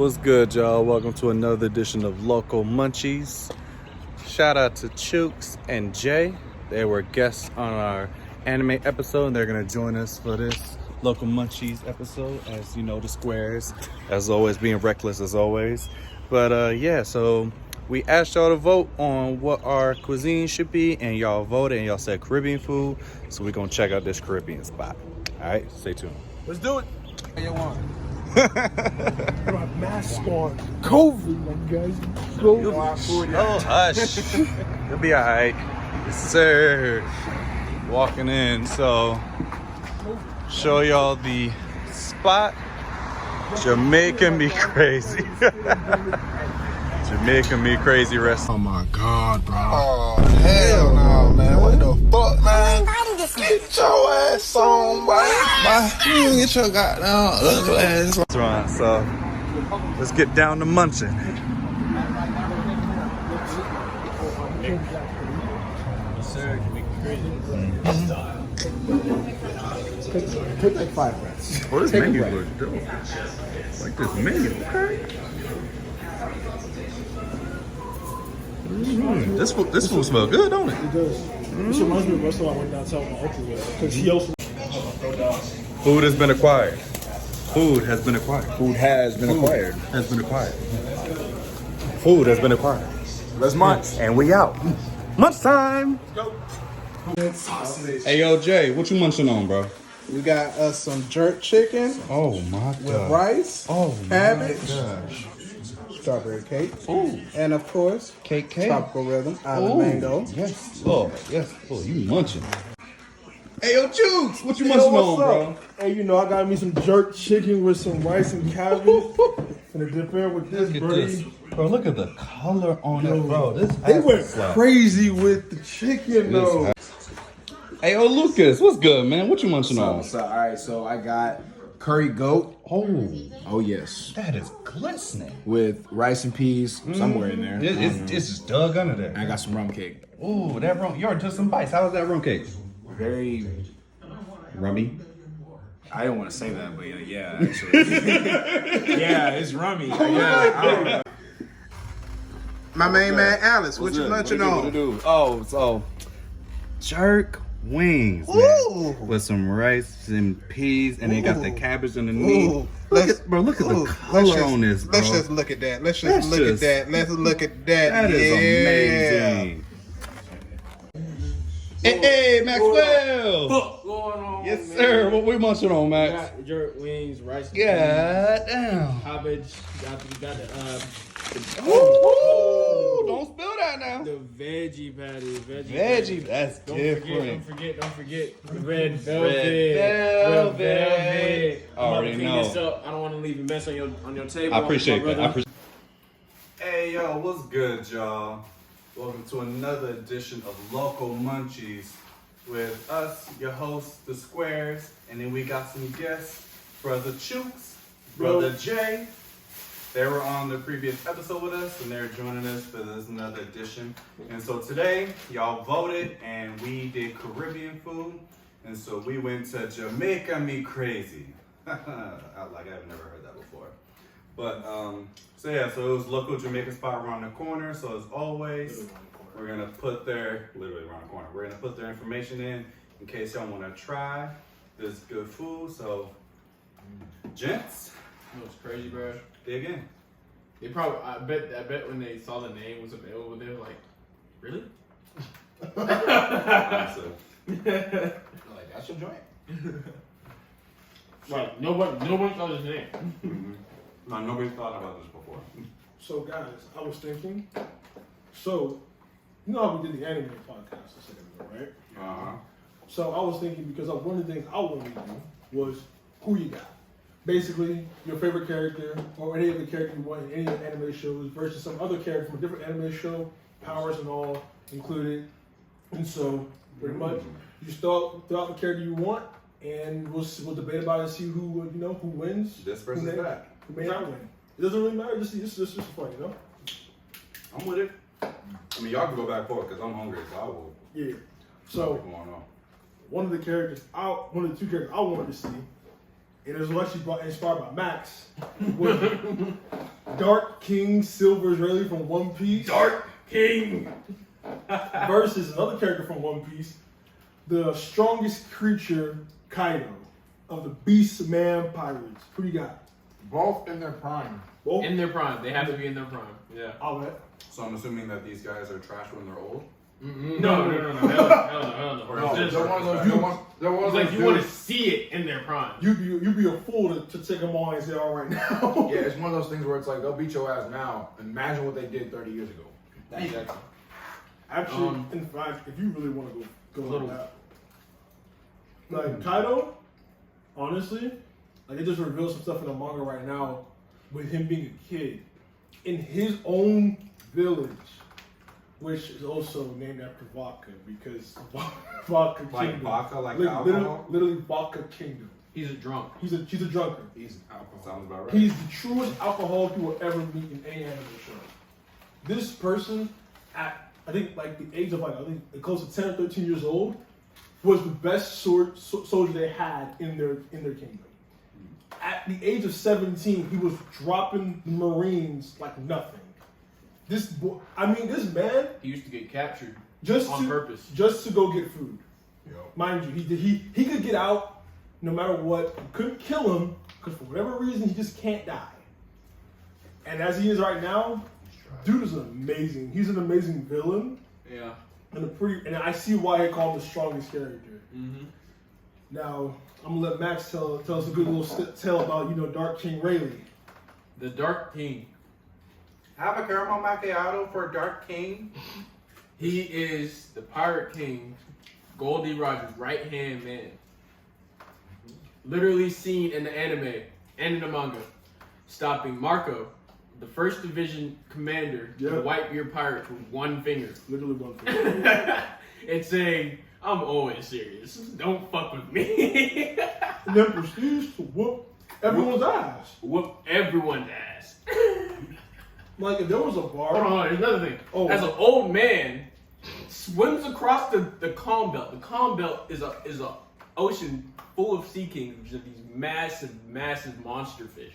What's good, y'all? Welcome to another edition of Local Munchies. Shout out to Chooks and Jay. They were guests on our anime episode, and they're going to join us for this Local Munchies episode. As you know, the squares, as always, being reckless as always. But yeah, so we asked y'all to vote on what our cuisine should be, and y'all voted, and y'all said Caribbean food. So we're going to check out this Caribbean spot. All right, stay tuned. Let's do it. What you want? My mask on. COVID, my guys. Oh, hush. You'll be all right. Yes, sir. Walking in, so show y'all the spot. Jamaica Mikrazy. Jamaica Mikrazy restaurant. Oh my God, bro. Oh, hell no, man. What the fuck, man? Get your ass on, boy. You get your goddamn ugly ass on. Restaurant, so let's get down to munching. Take like 5 breaths. Oh, this menu looks dope. Like this menu, okay? This food smells good, don't it? It does. This reminds me of a restaurant I went downtown with my uncle because he also. Food has been acquired. Food has been acquired. Food has been acquired. Has been acquired. Food has been acquired. Let's munch. And we out. Munch time. Let's go. Hey, yo, Jay, what you munching on, bro? We got us some jerk chicken Oh my with god. rice, Oh cabbage, my gosh. strawberry cake, Ooh. and of course, Cake. tropical rhythm, island mango. Yes. Oh, yes. Oh, you munching. Hey, yo, Chooks, what you munching Yo, on, what's bro? up? Hey, you know, I got me some jerk chicken with some rice and cabbage. And dip in with this, Look at birdie. this. Bro, look at the color on it, bro. This They has went to slap. crazy with the chicken, though. Hey, yo, Lucas, what's good, man? What you munching on? What's up? All right, so I got curry goat. Oh, Yes, that is glistening. with rice and peas somewhere in there. It's just dug under there. And I got some rum cake. Ooh, that rum. You already took some bites. How was that rum cake? Very. Rummy. I don't want to say that, but yeah, actually. Yeah, it's rummy. Yeah, I don't know. My main man, Alice, what you munching on? Oh, so jerk wings, man. Ooh. With some rice and peas, and they got the cabbage underneath. Ooh. Look at, bro, look at the color on this, bro. Let's just look at that. Let's Let's look at just- that. Let's look at that. That is amazing. Hey, Maxwell. What's going on? Yes, man? sir. What we munching on, We Max? got jerk wings, rice, and God damn. beans, cabbage. We got Ooh, don't spill that now. the veggie patties. Veggie, that's different. Don't forget the red velvet. Red velvet. I'm about to Already clean know. this up. I don't want to leave a mess on your table. I appreciate my that. brother. Hey, yo, what's good, y'all? Welcome to another edition of Local Munchies with us, your hosts, the Squares, and then we got some guests, Brother Chooks, Brother Jay. They were on the previous episode with us, and they're joining us for this another edition. And so today, y'all voted, and we did Caribbean food, and so we went to Jamaica Mikrazy. Like I've never heard that before. But so it was local Jamaican spot around the corner. So as always, we're gonna put their literally around the corner. We're gonna put their information in case y'all want to try this good food. So, gents, You know what's crazy, bro? dig in. They probably. I bet when they saw the name was available, they were like, "Really?" So, Like, that's your joint. Right. Nobody thought his name. no, nobody's thought about this before. So, guys, I was thinking. So, you know how we did the anime podcast a second ago, right? So, I was thinking because one of the things I wanted to do was who you got. Basically, your favorite character or any other character you want in any of the anime shows versus some other character from a different anime show, powers and all included. And so, pretty much, you just throw out the character you want, and we'll debate about it and see who wins. This versus that. Who may not win. It doesn't really matter. This is just fun, you know. I'm with it. I mean, y'all can go back and forth because I'm hungry, so I will. Yeah. So Come on. one of the two characters I wanted to see, and it was actually inspired by Max, was Dark King Silver Israeli from One Piece. Dark King. Versus another character from One Piece, the strongest creature, Kaido, of the Beast Man Pirates. Who do you got? Both in their prime. Both? In their prime. They have to be in their prime. Yeah. I'll bet. So I'm assuming that these guys are trash when they're old. No. Hell no. No, It's They're just- one of those. It's like you want to see it in their prime. You'd be a fool to take them on and say, all right now. Yeah, it's one of those things where it's like they'll beat your ass now. Imagine what they did 30 years ago. Exactly. Actually, in fact, if you really want to go Little. on that, like Kaido, honestly, like they just revealed some stuff in the manga right now with him being a kid in his own village, which is also named after vodka because vodka Like kingdom. vodka, like literally, alcohol? literally vodka kingdom. He's a drunk. He's a drunkard. He's alcohol. Sounds about right. He's the truest alcoholic you will ever meet in any anime show. This person, at I think like the age of like I think close to 10 or 13 years old, was the best soldier they had in their kingdom. At the age of 17, he was dropping the Marines like nothing. This man He used to get captured just on purpose. just to go get food. Yo. Mind you, he could get out no matter what. You couldn't kill him because for whatever reason he just can't die. And as he is right now, dude is amazing. He's an amazing villain Yeah. and I see why they call him the strongest character. Mm-hmm. Now I'm gonna let Max tell us a good little tale about Dark King Rayleigh. The Dark King. Have a caramel macchiato for Dark King. He is the Pirate King, Goldie Roger's right-hand man. Literally seen in the anime and in the manga, stopping Marco, the first division commander, to the Whitebeard Pirates with one finger. Literally one thing. And saying, I'm always serious. Don't fuck with me. And then proceeds to whoop everyone's ass. Whoop everyone's ass. Like if there was a bar. Hold on, there's another thing. Oh. As an old man, swims across the calm belt. The calm belt is a ocean full of sea kings, which are these massive monster fish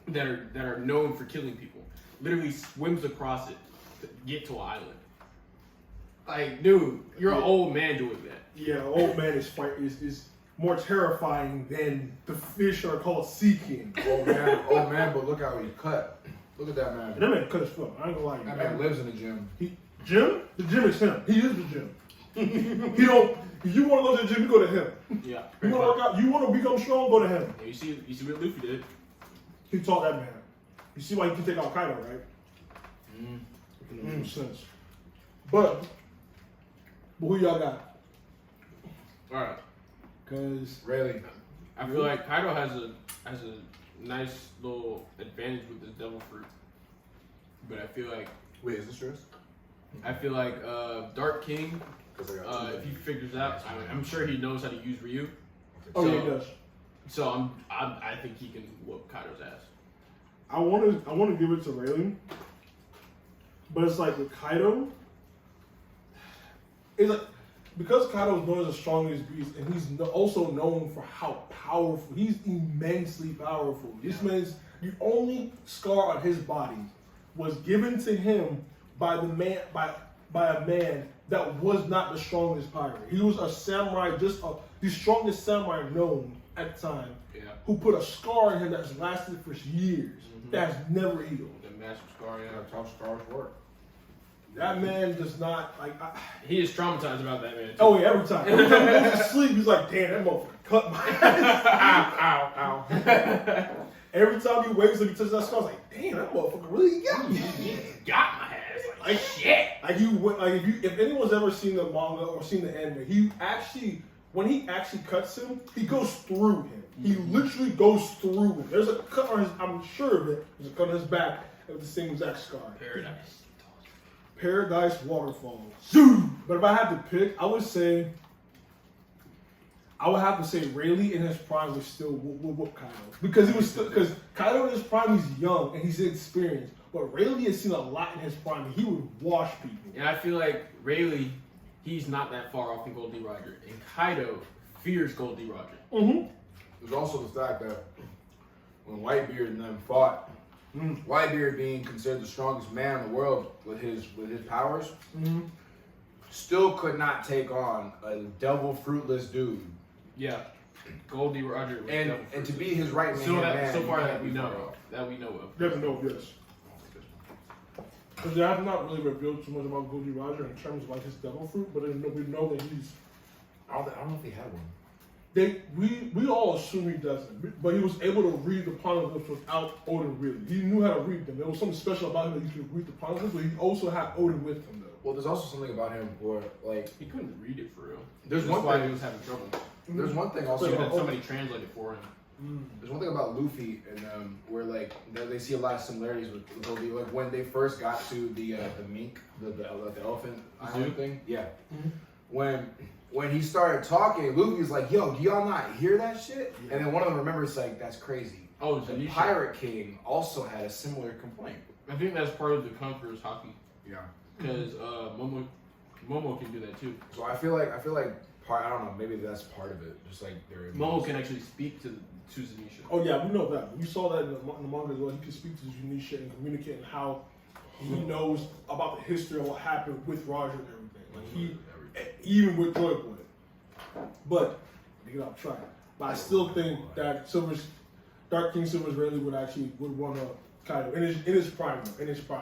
that are known for killing people. Literally swims across it to get to an island. Like, dude, you're an old man doing that. Yeah, old man is more terrifying than the fish that are called sea king. Oh man, but look how he cut. Look at that man. And that man cut his foot. I ain't gonna lie to you. That man lives in the gym. Gym? The gym is him. He is the gym. He don't. If you want to go to the gym, you go to him. Yeah. You want to work out. You want to become strong, go to him. You see what Luffy did? He taught that man. You see why he can take out Kaido, right? Makes sense. But who y'all got? All right. Cause Really? I feel like Kaido has a nice little advantage with this devil fruit, but I feel like Is this yours? Dark King, Because I got two. if he figures out, I'm sure he knows how to use Ryu. oh yeah, he does. So I think he can whoop Kaido's ass. I want to give it to Rayleigh, but it's like with Kaido, it's like because Kaido is known as the strongest beast, and he's also known for how powerful. He's immensely powerful. This man's the only scar on his body was given to him by the man by a man that was not the strongest pirate. He was a samurai, just the strongest samurai known at the time. Yeah. Who put a scar in him that's lasted for years, that's never healed. The massive scar, yeah. That's how scars work. That man does not like. He is traumatized about that man. Too. Oh yeah, every time he goes to sleep, he's like, "Damn, that motherfucker cut my ass." Ow. Every time he wakes up, he touches that scar. He's like, "Damn, that motherfucker really got me." Got my ass. Like shit. If anyone's ever seen the manga or seen the anime, when he actually cuts him, he goes through him. He literally goes through him. There's a cut on his. I'm sure of it. There's a cut on his back of the same exact scar. Paradise Waterfall. Zoom. But if I had to pick, I would have to say Rayleigh in his prime was still whoop Kaido because Kaido in his prime he's young and he's inexperienced, but Rayleigh has seen a lot in his prime and he would wash people. And I feel like Rayleigh, he's not that far off from Goldie Roger, and Kaido fears Goldie Roger. Mm-hmm. There's also the fact that when Whitebeard and them fought, Whitebeard being considered the strongest man in the world with his powers, still could not take on a devil fruitless dude. Yeah. Goldie Roger. Was And to be his right so man. So far you that can't we be know far of. off. That we know of. Never know, yes. Because they have not really revealed too much about Goldie Roger in terms of like his devil fruit, but we know that he's. I don't know if he had one. We all assume he doesn't, but he was able to read the poneglyphs without Odin really. He knew how to read them. There was something special about him that he could read the poneglyphs, but he also had Odin with him though. Well, there's also something about him where, like, He couldn't read it for real. There's That's one why thing- he was having trouble. there's one thing also. So had somebody translate it for him. There's one thing about Luffy and where like they see a lot of similarities with Goldie. Like when they first got to the mink, the elephant island thing. Yeah. When he started talking, Luffy's like, "Yo, do y'all not hear that shit?" And then one of them remembers like, "That's crazy." Oh, The Zanisha. Pirate King also had a similar complaint. I think that's part of the Conqueror's hockey. Yeah. Because Momo can do that too. So I feel like part. I don't know. Maybe that's part of it. Just like their Momo can actually speak to Zanisha. Oh yeah, we know that. We saw that in the manga as well. He can speak to Zunisha and communicate and how he knows about the history of what happened with Roger and everything. Like even with Joy Boy. But to get off track. But I still think that Dark King Silver's Rayleigh would want to kind of in his prime.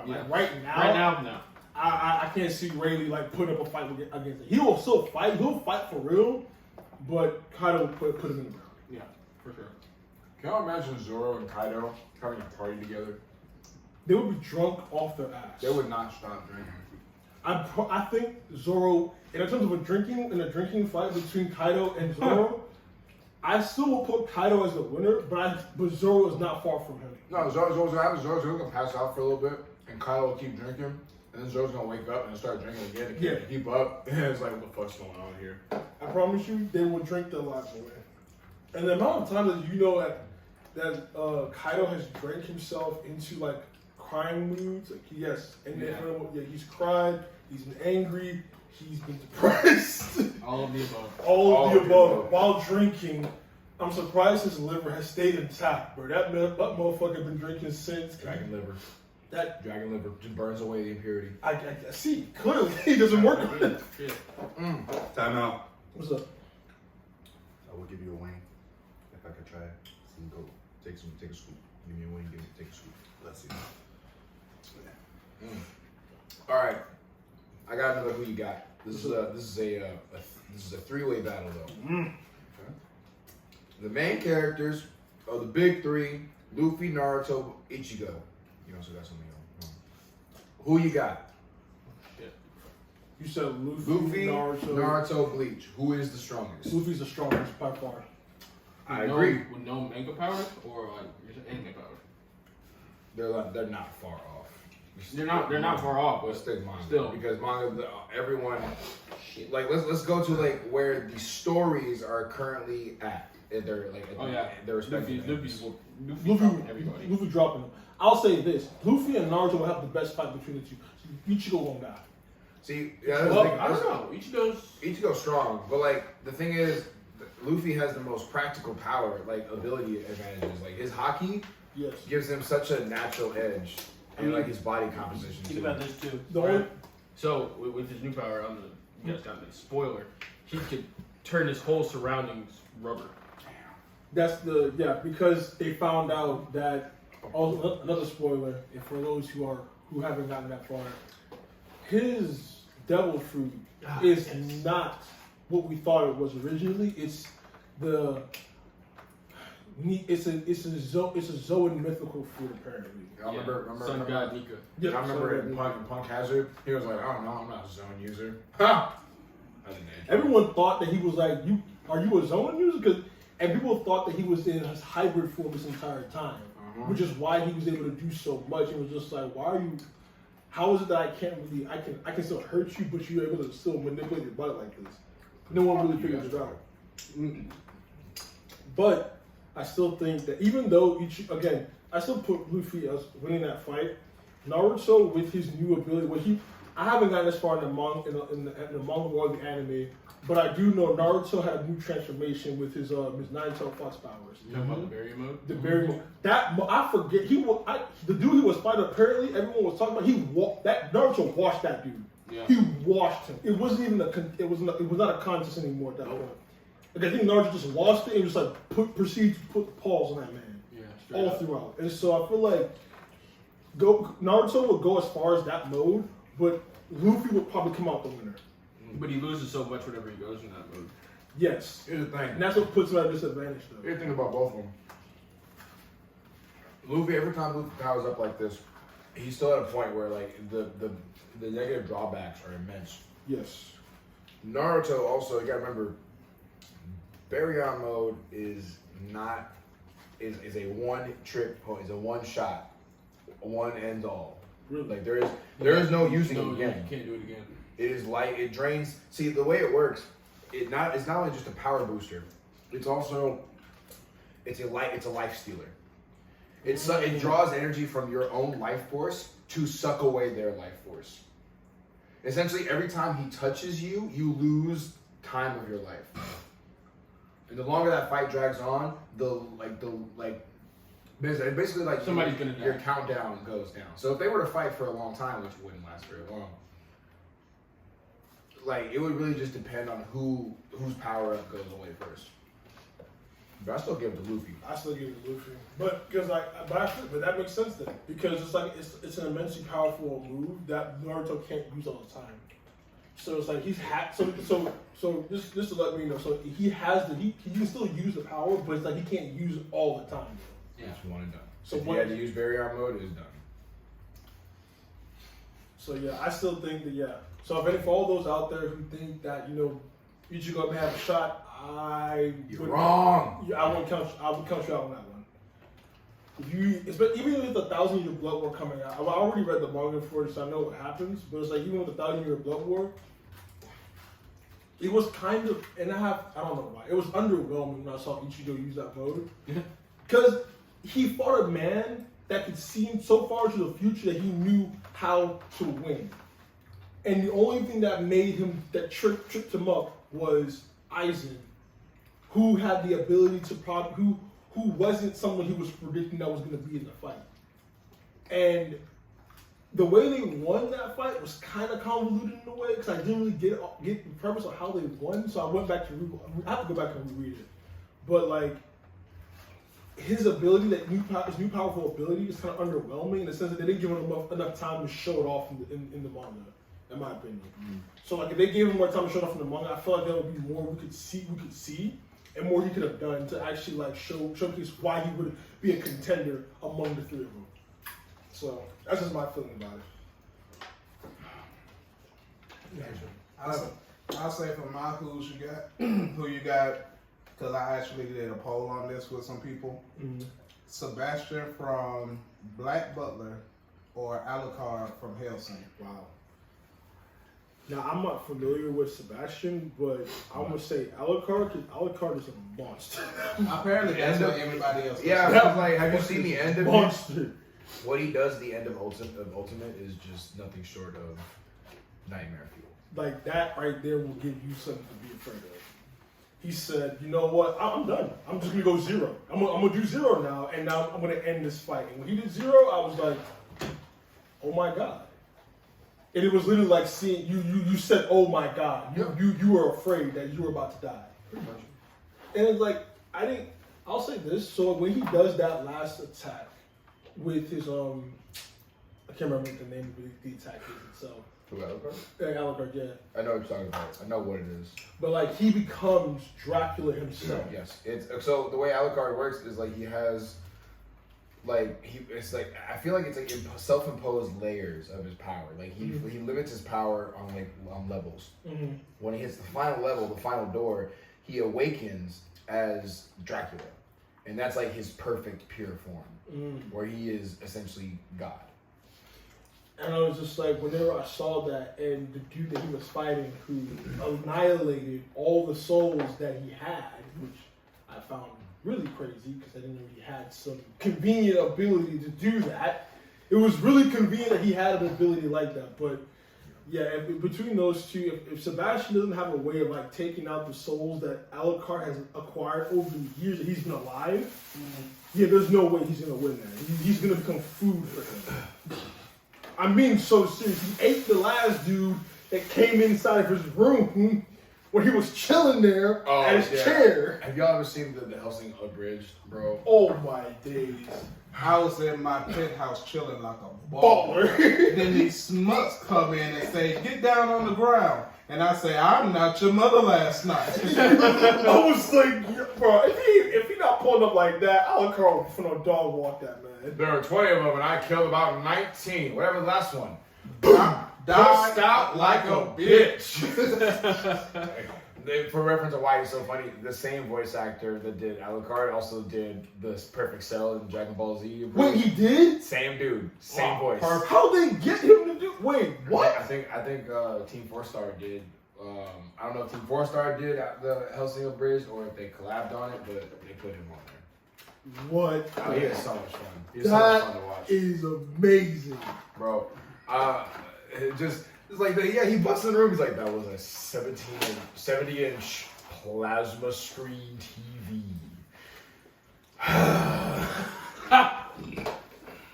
Yeah. Like right now. Right now, no. I can't see Rayleigh like putting up a fight against it. He will still fight. He'll fight for real, but Kaido will put him in the ground. Yeah, for sure. Can you imagine Zoro and Kaido having a party together? They would be drunk off their ass. They would not stop drinking. I think Zoro, in terms of a drinking fight between Kaido and Zoro, I still will put Kaido as the winner, but Zoro is not far from him. No, Zoro's gonna pass out for a little bit, and Kaido will keep drinking, and then Zoro's gonna wake up and start drinking again to keep up. And it's like, what the fuck's going on here? I promise you, they will drink their lives away. And the amount of times that you know that Kaido has drank himself into like crying moods, like yes, and then he's cried, he's been angry, he's been depressed. All of the above. All of the above while drinking. I'm surprised his liver has stayed intact, bro. That motherfucker been drinking since. Dragon liver just burns away the impurity. I see. Clearly, he doesn't work on it. Shit. Time out. What's up? I will give you a wing if I could try it. Go take a scoop. Give me a wing. Take a scoop. Let's see. All right, I got another. Who you got? This is a three-way battle though. Okay. The main characters are the big three: Luffy, Naruto, Ichigo. You also got something else. Who you got? Shit. You said Luffy, Naruto, Bleach. Who is the strongest? Luffy's the strongest by far. I agree. With no manga powers or like anime powers. They're not far off. They're not far off, but Let's take manga. still. Because manga, everyone. Like let's go to like where the stories are currently at. They're like their respective. Luffy Luffy, everybody. Luffy dropping them. I'll say this: Luffy and Naruto will have the best fight between the two. Ichigo won't die. See, I don't know. Ichigo's strong, but like the thing is, Luffy has the most practical power, like ability advantages. Like his haki gives him such a natural edge, and like his body composition. Think about this too. So with his new power, you guys got the spoiler. He could turn his whole surroundings rubber. That's because they found out that another spoiler, and for those who haven't gotten that far, his devil fruit is not what we thought it was originally. It's a Zoan mythical fruit apparently. I remember Sun God Nika. I remember in Punk Hazard, he was like, "I don't know, I'm not a zone user." Ha! Everyone thought that he was like, "Are you a Zoan user?" And people thought that he was in his hybrid form this entire time, which is why he was able to do so much. It was just like, why are you? How is it that I can still hurt you, but you're able to still manipulate your body like this? No one really figures it out. But I still think that even though I still put Luffy as winning that fight. Naruto with his new ability, I haven't gotten this far in the manga or the anime, but I do know Naruto had a new transformation with his nine-tailed fox powers. You talking about the berry mode? The berry mode. I forget. The dude he was fighting. Apparently, everyone was talking about. Naruto washed that dude. Yeah. He washed him. It wasn't even it was not a contest anymore at that point. Like, I think Naruto just lost it and just like proceeded to put the paws on that man. Yeah. All throughout. And so I feel like Naruto would go as far as that mode, but Luffy would probably come out the winner. But he loses so much whenever he goes in that mode. Yes. Here's the thing. And that's what puts him at a disadvantage, though. Here's the thing about both of them. Luffy, every time Luffy powers up like this, he's still at a point where like the negative drawbacks are immense. Yes. Naruto also, you gotta remember, Baryon mode is a one shot, one ends all. Really? Like there is no using it again. You can't do it again. It is like it drains. See the way it works. It's not only just a power booster. It's also a life stealer. It draws energy from your own life force to suck away their life force. Essentially, every time he touches you, you lose time of your life. And the longer that fight drags on, basically like Somebody's gonna die. Your countdown goes down. So if they were to fight for a long time, which wouldn't last very long, like it would really just depend on whose power up goes away first. But I still give it to Luffy. I still give it to Luffy, but that makes sense then, because it's like it's an immensely powerful move that Naruto can't use all the time. So it's like so just to let me know, so he can still use the power, but it's like he can't use it all the time. Yeah. It's one and done. So if he had to use Baryon mode, it's done. So yeah, I still think that So if for all those out there who think that Ichigo may have a shot, You're wrong. I would count you out on that one. Even with the 1,000-year blood war coming out, I already read the manga for it, so I know what happens. But it's like even with the 1,000-year blood war, it was kind of, I don't know why, it was underwhelming when I saw Ichigo use that mode, because he fought a man that could see so far into the future that he knew how to win. And the only thing that made him, that tripped him up was Aizen, who had the ability to who wasn't someone he was predicting that was going to be in the fight. And the way they won that fight was kind of convoluted in a way, because I didn't really get the purpose of how they won, so I went back to I have to go back and reread it. But like, his ability, his new powerful ability, is kind of underwhelming in the sense that they didn't give him enough time to show it off in the manga, in my opinion. So like, if they gave him more time to show it off in the manga, I feel like there would be more we could see, and more he could have done to actually like showcase why he would be a contender among the three of them. So that's just my feeling about it. I'll say for my who you got, because I actually did a poll on this with some people. Mm-hmm. Sebastian from Black Butler or Alucard from Hellsing. Wow. Now, I'm not familiar with Sebastian, but I'm going to say Alucard, because Alucard is a monster. Apparently, that's what everybody else Yeah, does. I was like, have you seen the end of monster. it? What he does at the end of Ultimate is just nothing short of nightmare fuel. Like, that right there will give you something to be afraid of. He said, you know what, I'm done. I'm just going to go 0. I'm going to do 0 now, and now I'm going to end this fight. And when he did 0, I was like, oh my God. And it was literally like seeing, you said, oh my God. You were afraid that you were about to die. Pretty much. And it's like, I'll say this, so when he does that last attack with his, I can't remember what the name of the attack is itself. Who, Alucard? Yeah, Alucard, yeah. I know what you're talking about. I know what it is. But like, he becomes Dracula himself. Yes. So the way Alucard works is like he has, like I feel like it's like self-imposed layers of his power. Like he limits his power on levels. Mm-hmm. When he hits the final level, the final door, he awakens as Dracula, and that's like his perfect pure form, where he is essentially God. And I was just like, whenever I saw that, and the dude that he was fighting, who annihilated all the souls that he had, which I found really crazy because I didn't know he had some convenient ability to do that. It was really convenient that he had an ability like that, but Yeah, and between those two, if Sebastian doesn't have a way of like taking out the souls that Alucard has acquired over the years that he's been alive, yeah, there's no way he's gonna win that. He's gonna become food for him. I'm being so serious. He ate the last dude that came inside of his room when he was chilling there at his chair. Have y'all ever seen the Helsing Abridged, bro? Oh my days. I was in my penthouse chilling like a baller. Then these smuts come in and say, "Get down on the ground." And I say, "I'm not your mother last night." I was like, bro, if he not pulling up like that, Alucard for no dog walk that man. There are 20 of them, and I killed about 19. Whatever the last one. Died out like a bitch. For reference to why he's so funny, the same voice actor that did Alucard also did this Perfect Cell in Dragon Ball Z. Wait, he did? Same dude, same voice. How'd they get him to do? Wait, what? I think Team 4-Star did. I don't know if Team 4-Star did the Helsing Bridge or if they collabed on it, but they put him on there. What? Oh, he is so much fun. He's so much fun to watch. Is amazing, bro. It's like, he busts in the room. He's like, that was a 70-inch plasma screen TV.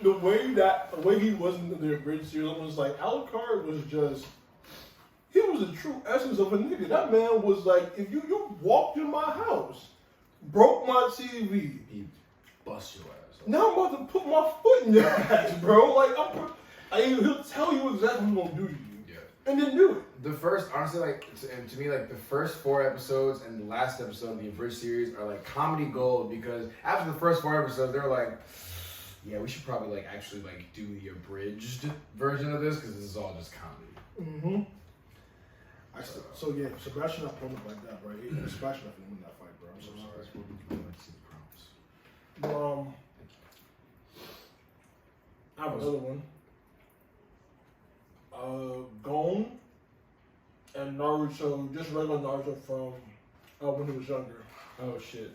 the way he was in the bridge series was like Alucard was just. He was the true essence of a nigga. That man was like, if you walked in my house, broke my TV, He bust your ass. now I'm about to put my foot in your ass, bro. Like, he'll tell you exactly what he's gonna do to you. And then do it. The first, honestly, like, to me, like, the first 4 episodes and the last episode of the Abridged series are, like, comedy gold because after the first 4 episodes, they're like, yeah, we should probably, like, actually, like, do the abridged version of this because this is all just comedy. Mm-hmm. So, yeah, Sebastian not pulling up like that, right? Sebastian not gonna win that fight, bro. I'm so sorry. I have another one. Gon and Naruto, just regular Naruto from when he was younger. Oh shit.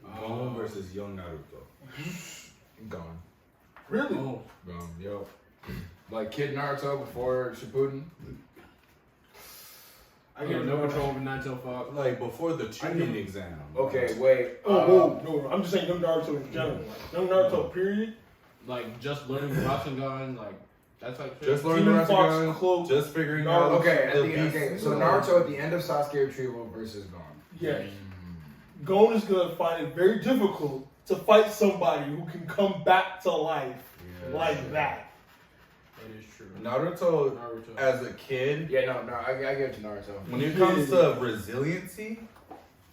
Gon versus young Naruto. Gone. Really? Oh. Gone, yo. Like Kid Naruto before Shippuden. I get no control over Naruto Fox. Like before the tuning exam. Okay, wait. No. I'm just saying young Naruto in general. Like, young Naruto, period. Like just learning Rasengan, like that's like Just learning the Rasengan, just figuring out. Okay, so Naruto at the end of Sasuke Retrieval versus Gon. Yeah. Gon is gonna find it very difficult to fight somebody who can come back to life like that. That is true. Naruto as a kid. Yeah, I give it to Naruto. When it comes to resiliency,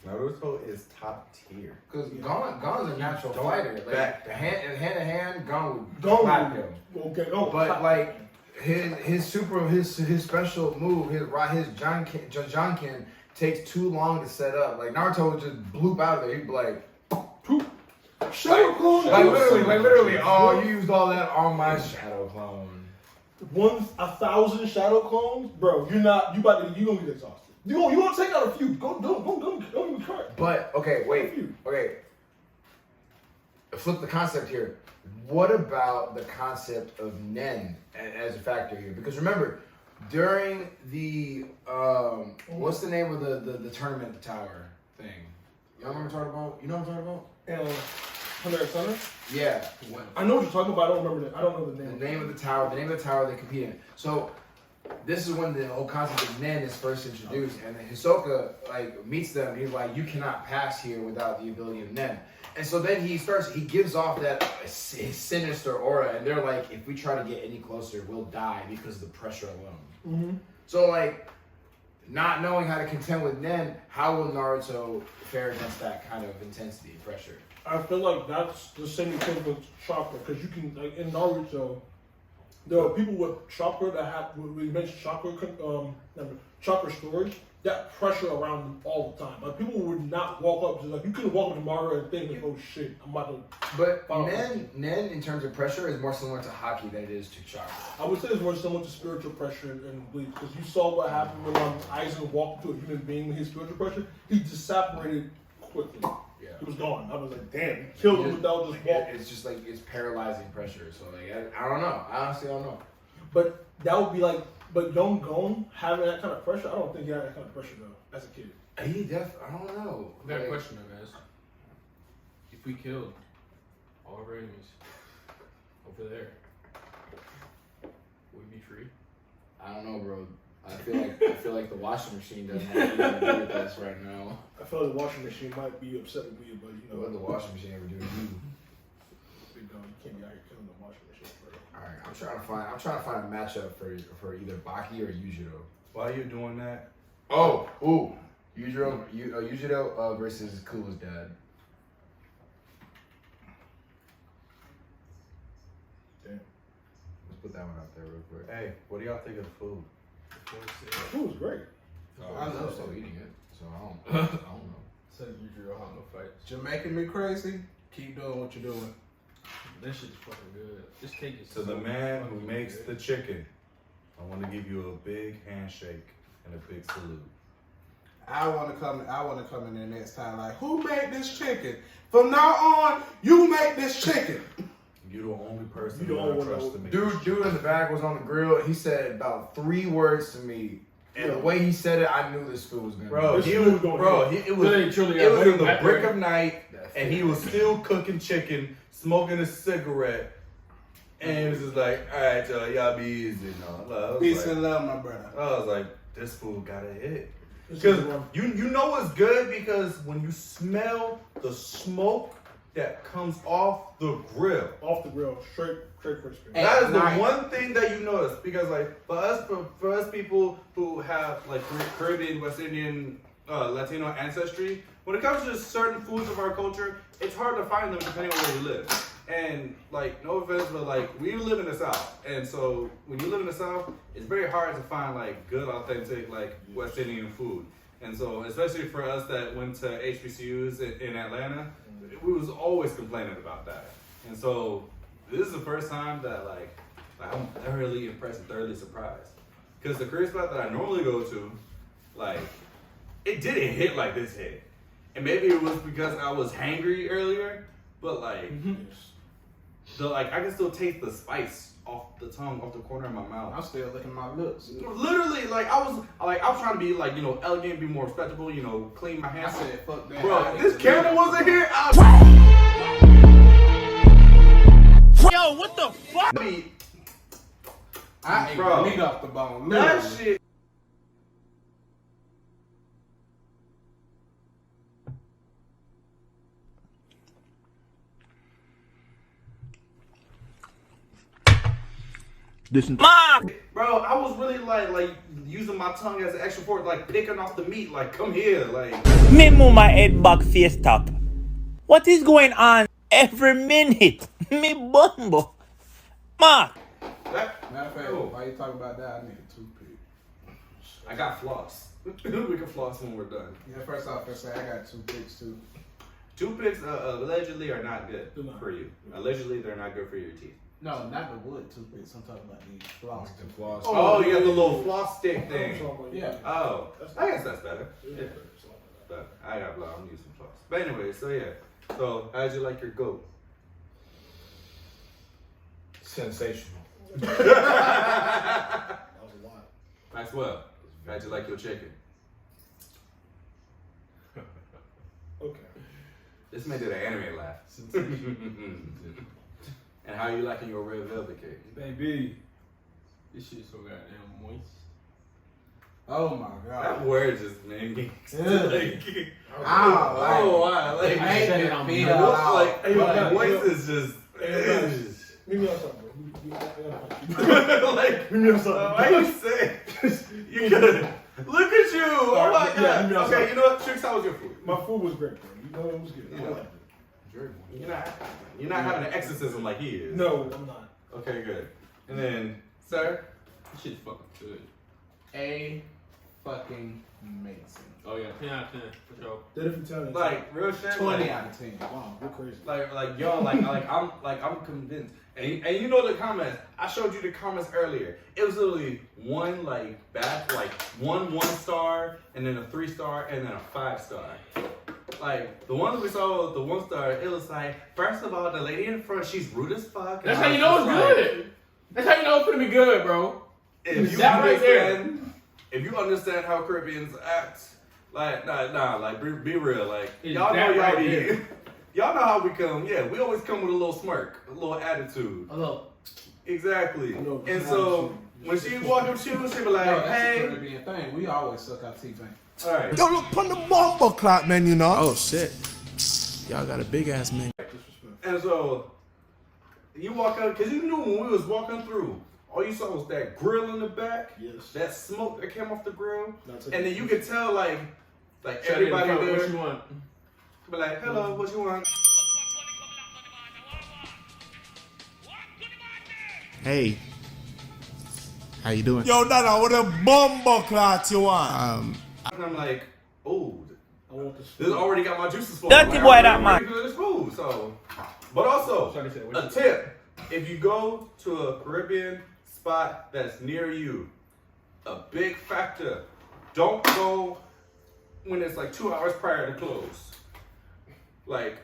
Naruto is top tier. Because Gon's a natural fighter. Like, hand-to-hand, Gon would Gon slap him. Okay, But like his special move, his Janken takes too long to set up. Like Naruto would just bloop out of there. He'd be like, Shadow Clone. Like literally. Oh, you used all that on my Shadow Clone. 1,000 Shadow Clones, bro. You gonna get exhausted. You gonna take out a few. Don't even try. But okay, wait. Okay. Flip the concept here. What about the concept of Nen as a factor here? Because remember, during the what's the name of the tournament at the tower thing? Y'all know what I'm talking about? You know what I'm talking about? Hunter x Hunter? Yeah. I know what you're talking about. I don't remember I don't know the name. The name of the tower they compete in. So this is when the whole concept of Nen is first introduced, and then Hisoka like meets them. He's like, "You cannot pass here without the ability of Nen." And so then he gives off that sinister aura, and they're like, "If we try to get any closer, we'll die because of the pressure alone." Mm-hmm. So like, not knowing how to contend with Nen, how will Naruto fare against that kind of intensity and pressure? I feel like that's the same thing with chakra, because you can, like in Naruto, there are people with chakra that have, we mentioned chakra storage, that pressure around them all the time. Like people would not walk up to, like, you couldn't walk up to Mario and think, like, oh shit, I'm about to. But Nen in terms of pressure is more similar to Haki than it is to chakra. I would say it's more similar to spiritual pressure and Bleach, because you saw what happened when Aizen walked to a human being with his spiritual pressure, he just separated quickly. Yeah. He was gone. I was like, damn, he killed him without just walking. It's just like, it's paralyzing pressure. So like, I don't know. I honestly don't know. But that would be like But Young Gon having that kind of pressure, I don't think he had that kind of pressure though as a kid. I don't know. I got a Like, question though, guys. If we killed all of our enemies over there, would we be free? I don't know, bro. I feel like the washing machine doesn't have anything to do with this right now. I feel like the washing machine might be upset with me, but you know, What did the washing machine ever do to you? big dog, you can't be out here killing the washing machine, bro. All right, I'm trying to find a matchup for either Baki or Yujiro. Why are you doing that? Yujiro versus Kula's dad. Damn. Let's put that one out there real quick. Hey, what do y'all think of the food? Food was great. I'm still eating it, so I don't know. Said you drew a no fights. Jamaica Mikrazy, keep doing what you're doing. That shit's fucking good. Just take it. To the man who makes the chicken, I want to give you a big handshake and a big salute. I want to come in there next time like, who made this chicken? From now on, you make this chicken. You're the only person You the who I only one trust that- to make Dude in the back was on the grill. He said about 3 words to me, and the way he said it, I knew this food was gonna. Bro, This he food was, was going bro, in. he, it was, Really, it truly, was in the back brick there. of night, and he was still cooking chicken, smoking a cigarette, and he was just like, all right, y'all be easy now. I was Peace like, and love, my brother. I was like, this food gotta hit. This Because is one. you know it's good because when you smell the smoke that comes off the grill, Off the grill, straight crispy. that is the night. one thing that you notice. Because like for us people who have like Caribbean, West Indian, Latino ancestry, when it comes to certain foods of our culture, it's hard to find them depending on where you live. And like, no offense, but like we live in the South, and so when you live in the South, it's very hard to find like good, authentic like West Indian food. And so, especially for us that went to HBCUs in Atlanta, we was always complaining about that. And so, this is the first time that like I'm thoroughly impressed and thoroughly surprised. Because the career spot that I normally go to, like, it didn't hit like this hit. And maybe it was because I was hangry earlier, but like, I can still taste the spice off the tongue, off the corner of my mouth. I'm still licking my lips. Literally, like I was trying to be like, you know, elegant, be more respectable, you know, clean my I hands. said, fuck that. Bro, I if need this to camera lick wasn't my here, Yo, what the fuck? I ate Bro, meat off the bone. that Literally. shit. Mark! Bro, I was really like using my tongue as an extra force, like picking off the meat, like come here, like. Me move my head back face top. What is going on every minute? Me bumbo. Mark! That, Matter of fact, oh, while you talking about that, I need a toothpick. I got floss. We can floss when we're done. Yeah, first off, I say I got toothpicks too. Toothpicks allegedly are not good They're not. for you. Allegedly, they're not good for your teeth. No, not the wood toothpicks. I'm talking about these floss. Like the floss. Oh, you got the little floss stick thing. Yeah. Oh, I guess that's better. Yeah. Yeah. But I got blood. I'm using some floss. But anyway, so yeah. So how'd you like your goat? Sensational. That was a lot. Maxwell, how'd you like your chicken? Okay. This man did an anime laugh. And how you liking your red velvet cake? Baby, this shit's so goddamn moist. Oh my That god. word just made me Yeah. like. Ow, like, Oh wow! Like, I said hate it that on feel mute. out. like Hey, my yo, voice yo. is just. Leave me on something, bro. Like, Leave me on something. why you say? You good? Look at you! Oh my Yeah, god! leave me on Okay, something. you know what? Tricks, how was your food? My food was great, bro. You know it was good. I Yeah. liked it. You're not having an exorcism like he is. No, I'm not. Okay, good. And then, sir. This shit's fucking good. A fucking amazing. Oh yeah, 10 out of 10 for sure. Did it for 10. Like real shit. 20 like, out of 10. Wow, you're crazy. like yo, I'm convinced. And you know the comments. I showed you the comments earlier. It was literally one like bad, like one star, and then a 3-star, and then a 5-star. Like the one that we saw, the 1-star, it was like, first of all, the lady in front, she's rude as fuck. That's And how I you was know it's just like, good. That's how you know it's gonna be good, bro. if you That right there. understand, if you understand how Caribbeans act, like like be real, like Is y'all know that y'all right be, there? y'all know how we come. Yeah, we always come with a little smirk, a little attitude. Hello. Exactly. No, And it's so attitude. when she walk up to you, she be like, No, that's a "Hey, Caribbean thing. We always suck our teeth, man. all right." Yo, look on the bumper clock, man, you know. Oh shit. Y'all got a big ass menu. And so you walk up, cause you knew when we was walking through, all you saw was that grill in the back, Yes. that smoke that came off the grill, That's and then you could tell like Shut everybody it, there, what you want? be like, "Hello, what you want?" Hey. How you doing? Yo, Dada, what a bumper clock you want? And I'm like, "Oh, I want this. this already got my juices flowing." Dirty Like, boy, I'm that ready for this food. So, but also Sorry, say, what a you- tip: if you go to a Caribbean spot that's near you, a big factor: don't go when it's like 2 hours prior to close. Like,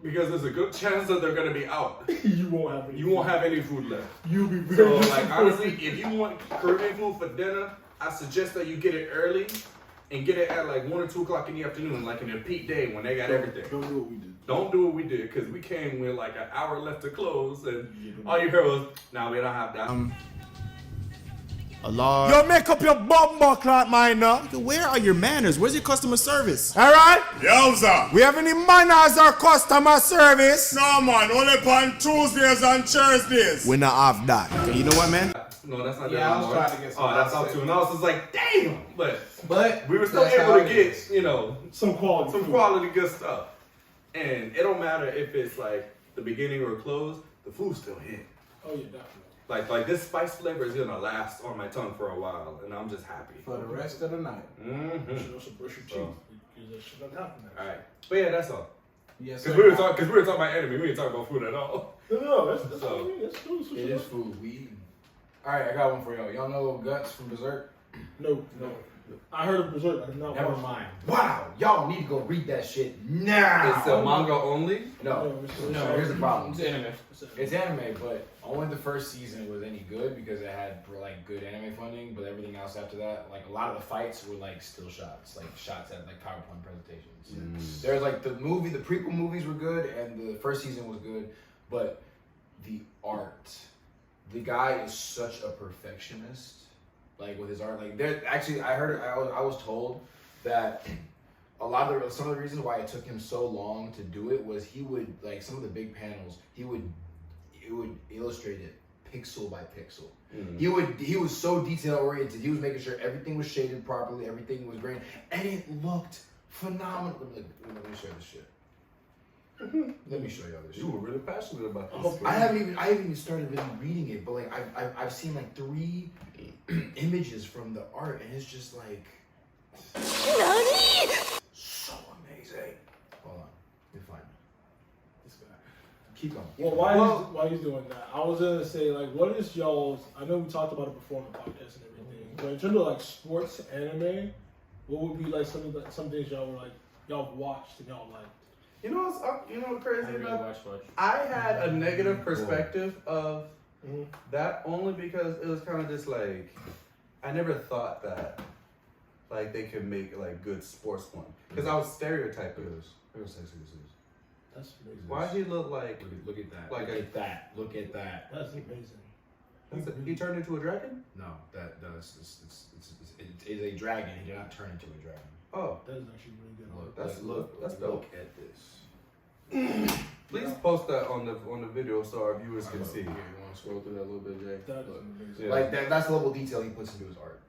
because there's a good chance that they're gonna be out. You won't have any. You won't have any food left. You'll be So, very like, honestly, if you want Caribbean food for dinner, I suggest that you get it early and get it at like 1 or 2 o'clock in the afternoon, like in a peak day when they got everything. Don't do what we did. Don't do what we did, because we came with like an hour left to close, and all you heard was, "Nah, we don't have that." A large. Yo, make up your bumper clock, man, no? Where are your manners? Where's your customer service? All right? Yo, sir. We have any manners or customer service? No, man. Only on Tuesdays and Thursdays. We not have that. Okay, you know what, man? No, that's not Yeah, that I was anymore. trying to get some Oh, that's out outside. too. And I was just like, damn. But we were still that's able how to it get, is. you know, Some quality. some food. quality good stuff. And it don't matter if it's like the beginning or close, the food still hit. Oh yeah, definitely. Like this spice flavor is gonna last on my tongue for a while, and I'm just happy. For the rest of the night. Mm-hmm. You should also brush your teeth. Because that shit doesn't happen. All right, but yeah, that's all. Yes, Because sir. we were talking about anime, we didn't talk about food at all. No, that's So- what I mean. That's food. That's what It you is like. food. We eating. All right, I got one for y'all. Y'all know Guts from Berserk? No. I heard of Berserk. I did not Never watch it. mind. Wow, y'all need to go read that shit now. It's a manga only. No, here's the problem. It's anime. It's anime, but only the first season was any good because it had like good anime funding. But everything else after that, like a lot of the fights were like still shots, like shots at like PowerPoint presentations. There's like the prequel movies were good, and the first season was good, but the art, the guy is such a perfectionist. Like with his art, like there actually, I was told that some of the reasons why it took him so long to do it was he would like some of the big panels, he would illustrate it pixel by pixel. He was so detail oriented. He was making sure everything was shaded properly, everything was great, and it looked phenomenal. Let me show you this shit. Let me show y'all this shit. You were really passionate about this. I haven't even started really reading it, but like I've seen like 3 images from the art, and it's just like so amazing. Hold on, let me find it. This guy. Keep going. Well, why he's doing that? I was gonna say like, what is y'all's? I know we talked about it before on the podcast and everything, but in terms of like sports anime, what would be like some things y'all were like y'all watched and y'all liked? You know what's crazy I really enough? watch much. I had a negative perspective of that only because it was kind of just like I never thought that like they could make like good sports one because I was stereotyping. That's amazing. Why he look like Look at that. Like look a- at that. Look at that. That's amazing. he turned into a dragon? No, it's a dragon. He did not turn into a dragon. Oh, That is actually really good. that's dope. Look at this. Please post that on the video so our viewers can see. Here, you want to scroll through that a little bit, Jay? That is Look. amazing. Yeah. Like that's the level of detail he puts into his art.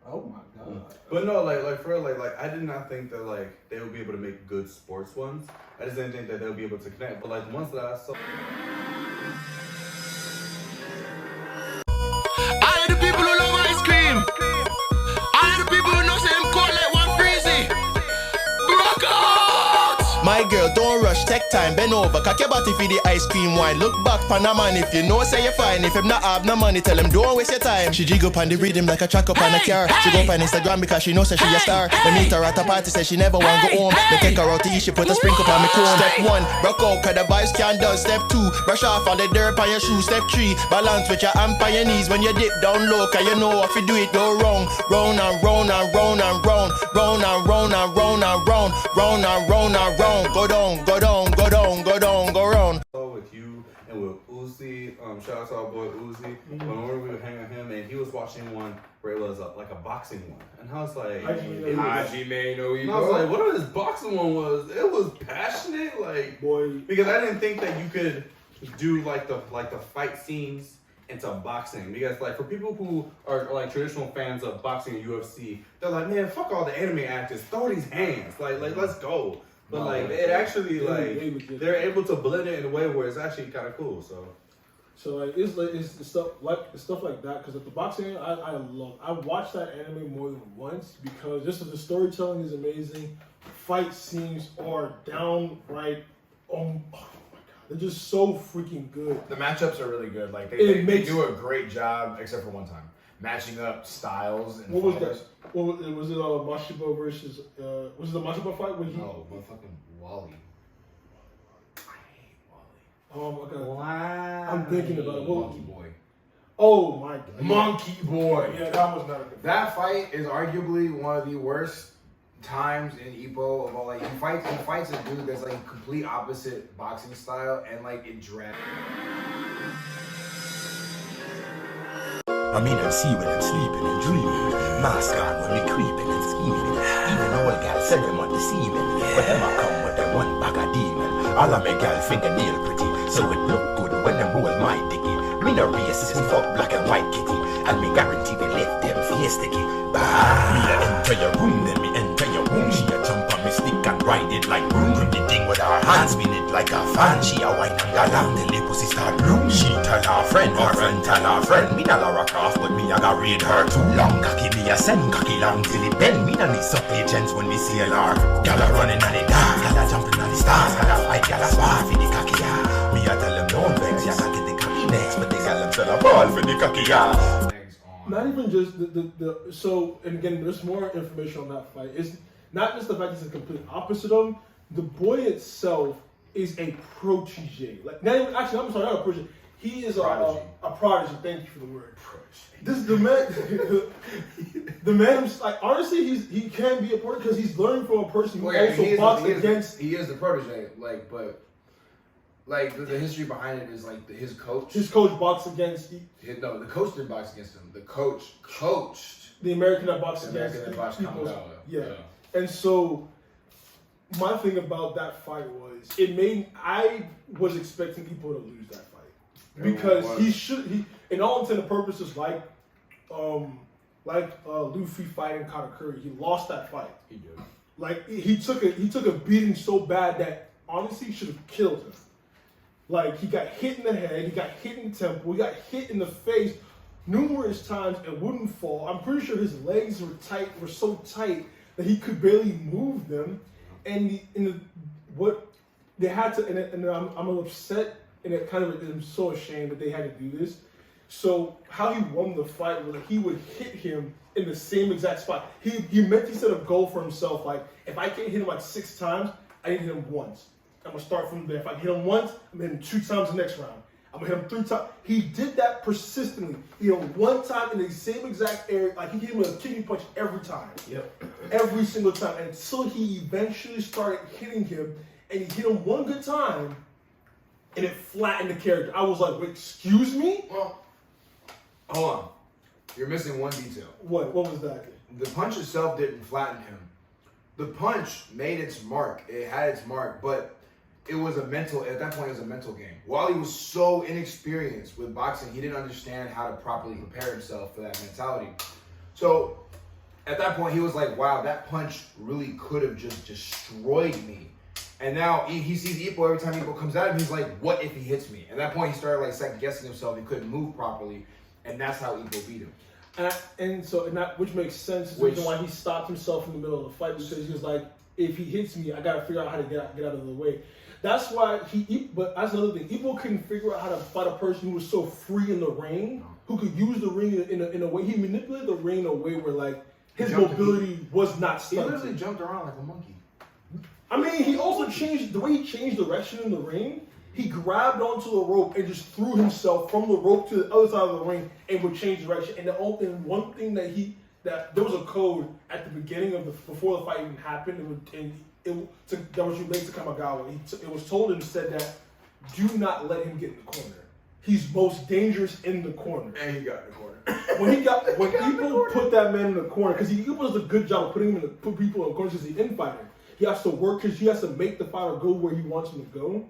Oh my god. But no, like for real, like I did not think that like they would be able to make good sports ones. I just didn't think that they would be able to connect. But like the ones that I saw. I the people who love ice cream. I the people who know say them cold like one freezy. Rock out! My girl, don't rush. Take Take time, bend over, cock your body for the ice cream wine. Look back pan a man if you know say you're fine. If him not have no money, tell him don't waste your time. She jig up on the rhythm like a track up on a car. She go up on Instagram because she knows that she a star. Me meet her at a party, say she never want go home. Me take her out to eat, she put a sprinkle on me comb. Step 1, rock out cause the vibes can't done. Step 2, brush off all the dirt on your shoes. Step 3, balance with your hand on your knees. When you dip down low, cause you know if you do it go wrong. Round and round and round and round. Round and round and round and round. Round and round and round. Go down, go down, go down, go down, go round. With you and with Uzi, shout out to our boy Uzi. Whenever we were hanging with him, and he was watching one where it was like a boxing one, and I was like, I was like, whatever this boxing one was, it was passionate, like boy, because I didn't think that you could do like the fight scenes into boxing, because like for people who are like traditional fans of boxing and UFC, they're like, man, fuck all the anime actors, throw these hands, like let's go. But like it actually like they're able to blend it in a way where it's actually kind of cool. So like it's stuff like that, because the boxing I love. I watched that anime more than once because just the storytelling is amazing. Fight scenes are downright oh my god, they're just so freaking good. The matchups are really good. Like they do a great job, except for one time, matching up styles. And what was that? Was it Mashiba versus? Was it the Mashiba fight? No, motherfucking Wally. I hate Wally. Oh my god. Wow. I'm thinking about it. Monkey Boy. Oh my god. Monkey Boy. Yeah, that was not a good. That fight is arguably one of the worst times in Ippo of all. Like he fights a dude that's like complete opposite boxing style, and like it drags. I mean, I'm see when I'm sleeping and dreaming. Mask on when we creeping and scheming. Even all gal said them want to see me. But them I come with that one bag of demon. All of my gal fingernail pretty, so it look good when them roll my dicky. Me no racist, me fuck black and white kitty. And me guarantee we left them face sticky. Bah, me a enter your room, then me enter your room. She a jump on me stick and ride it like broom. Grip the thing with her hands, spin it like a fan. She a wine and galang, the lip pussy start bloom. She tell her friend tell her friend. Me not Lara Croft, but me a go read her too long. Cocky me a send cocky long till it bend. Me not need supplicants when we see a lark. Gala running on the dark, gala jumping on the stars. Gala fight, gala spar for the cocky ya. Me a tell them don't vex, ya got get the cocky next, but they got them tell a ball for the cocky ya. Not even just the so, and again, there's more information on that fight. It's not just the fact it's the complete opposite of him. The boy itself is a protege. Like, not even, actually, I'm sorry, not a protege. He is a prodigy. Thank you for the word. Prodigy. This is the man. The man, like, honestly, he can be a prodigy because he's learning from a person who also boxed against. He is the protege, like, but. Like, the history behind it is, like, his coach. His coach boxed against... No, the coach didn't box against him. The coach coached. The American that boxed against him. Yeah. And so, my thing about that fight was, I was expecting people to lose that fight. Because in all intents and purposes, like Luffy fighting Katakuri, he lost that fight. He did. Like, he took a beating so bad that, honestly, should have killed him. Like, he got hit in the head, he got hit in the temple, he got hit in the face numerous times and wouldn't fall. I'm pretty sure his legs were so tight that he could barely move them. And what they had to, and I'm upset, and it kind of, I'm so ashamed that they had to do this. So how he won the fight was like he would hit him in the same exact spot. He mentally set a goal for himself, like, if I can't hit him like 6 times, I need to hit him once. I'm going to start from there. If I hit him once, I'm going to hit him 2 times the next round. I'm going to hit him 3 times. He did that persistently. He hit him 1 time in the same exact area. Like, he hit him with a kidney punch every time. Yep. Every single time. Until he eventually started hitting him, and he hit him 1 good time, and it flattened the character. I was like, wait, excuse me? Well, hold on. You're missing one detail. What? What was that? The punch itself didn't flatten him. The punch made its mark. It had its mark, but it was at that point, it was a mental game. While he was so inexperienced with boxing, he didn't understand how to properly prepare himself for that mentality. So at that point, he was like, wow, that punch really could have just destroyed me. And now he sees Ippo, every time Ippo comes at him, he's like, what if he hits me? At that point, he started like second guessing himself. He couldn't move properly. And that's how Ippo beat him. Which makes sense. The reason why he stopped himself in the middle of the fight, because he was like, if he hits me, I got to figure out how to get out of the way. That's why but that's another thing. Ipo couldn't figure out how to fight a person who was so free in the ring, who could use the ring in a way. He manipulated the ring in a way where like his mobility was not stunted. He literally jumped around like a monkey. I mean, he also changed the way he changed direction in the ring. He grabbed onto the rope and just threw himself from the rope to the other side of the ring and would change direction. And one thing that there was a code at the beginning of before the fight even happened. That was relayed to Kamagawa. It was told and said that do not let him get in the corner. He's most dangerous in the corner. And he got in the corner. when people put that man in the corner, because he does a good job of put people in the corner because he's an infighter. He has to work because he has to make the fighter go where he wants him to go.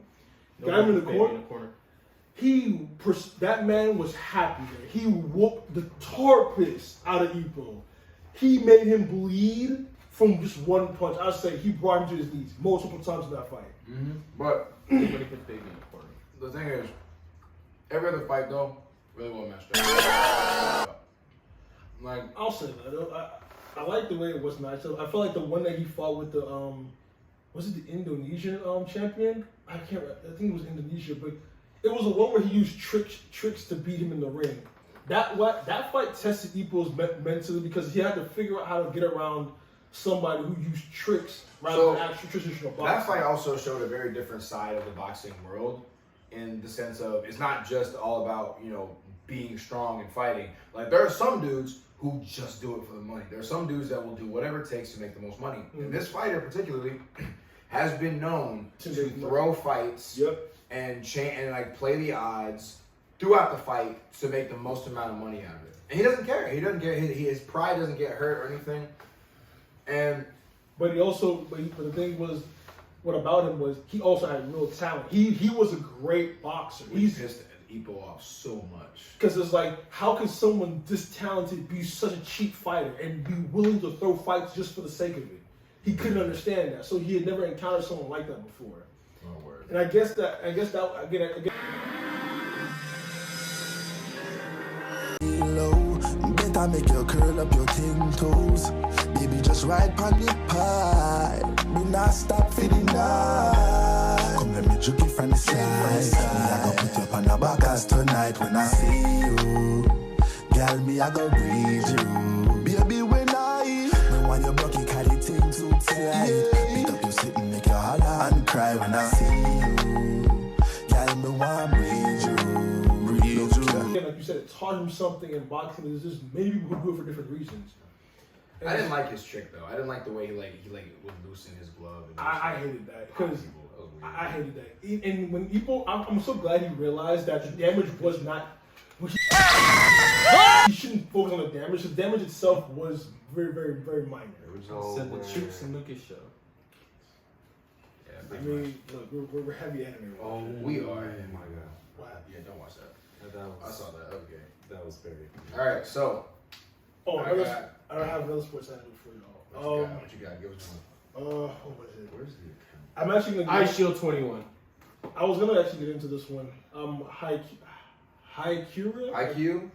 Got him in the corner. That man was happy there. He whooped the tar piss out of Ipo. He made him bleed from just one punch. I say he brought him to his knees multiple times in that fight. Mm-hmm. But the thing is, every other fight though really well matched up. Like I'll say that. I like the way it was matched up. I feel like the one that he fought with the was it the Indonesian champion? I think it was Indonesia, but it was the one where he used tricks to beat him in the ring. That fight tested Ipo's mentally because he had to figure out how to get around somebody who used tricks rather than actual traditional boxing. That fight also showed a very different side of the boxing world in the sense of it's not just all about, being strong and fighting. Like there are some dudes who just do it for the money. There are some dudes that will do whatever it takes to make the most money. Mm-hmm. And this fighter particularly has been known to throw fights and play the odds throughout the fight to make the most amount of money out of it. And he doesn't care. His pride doesn't get hurt or anything. But the thing was, what about him was he also had real talent. He was a great boxer. He pissed Ipo off so much. Because it's like, how can someone this talented be such a cheap fighter and be willing to throw fights just for the sake of it? He couldn't understand that. So he had never encountered someone like that before. Oh, word. And I guess that again. Better make you curl up your ting toes. Baby, just ride on the pie. Do not stop for the night. Come let me juke it from the side. I go put you up on the back as tonight when I see you. Girl, me I go breathe you. Baby, when want your bucky carry thing too tight. Pick up your sit and make you holler and cry when I see you. Girl, me want breathe you. Again, like you said, it taught him something in boxing. There's just many people who do it for different reasons. I didn't like his trick though. I didn't like the way he would loosen his glove. I hated that because I hated that. And when Ipo, I'm so glad he realized that the damage was not. He shouldn't focus on the damage. The damage itself was very, very, very minor. Said the Chooks and Lucas show. Yeah, I mean, look, we're heavy anime. Oh, we are. Oh my god. Wow. Yeah, don't watch that. I saw that. Okay. That was very. All right, so. I don't have another sports anime for y'all. What you got? Give us one. What was it? Where's the account? I'm actually gonna. Ice Shield 21. I was gonna actually get into this one. IQ?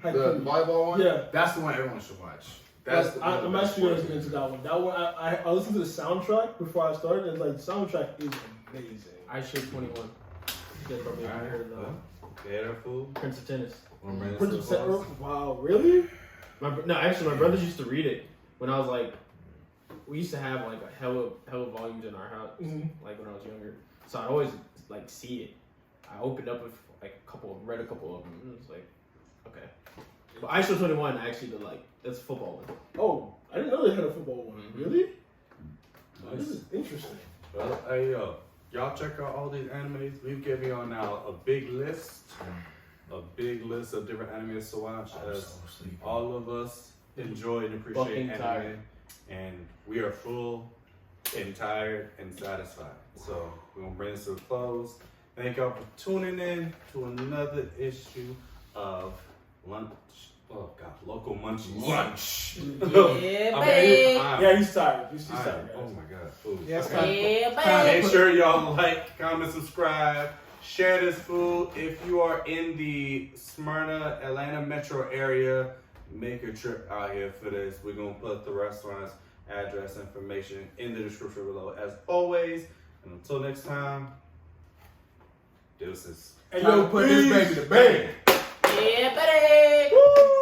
The volleyball one? Yeah. That's the one everyone should watch. I'm actually going to get into that one. That one, I listened to the soundtrack before I started, and it's like, the soundtrack is amazing. Ice Shield 21. You probably haven't heard of Prince of Tennis. Prince of Tennis? Wow, really? My brothers used to read it when I was like, we used to have like a hella volumes in our house, like when I was younger. So I always like see it. I opened up with read a couple of them, and it was like, okay. But Ice Shield 21 actually that's a football one. Oh, I didn't know they had a football one. Mm-hmm. Really? Nice. This is interesting. Well, hey yo, y'all check out all these animes. We've given y'all now a big list of different animes to watch. As all of us enjoy and appreciate anime, and we are full and tired and satisfied. So we're gonna bring this to a close. Thank y'all for tuning in to another issue of Lunch. Oh God, Local Munchies. Lunch. Yeah, he's tired. He's tired. Oh my God, food. Yes, Make sure y'all like, comment, subscribe, share this food. If you are in the Smyrna, Atlanta metro area, make a trip out here for this. We're gonna put the restaurant's address information in the description below, as always. And until next time. Deuces. And yo, put this baby to bed. Yeah, buddy. Woo!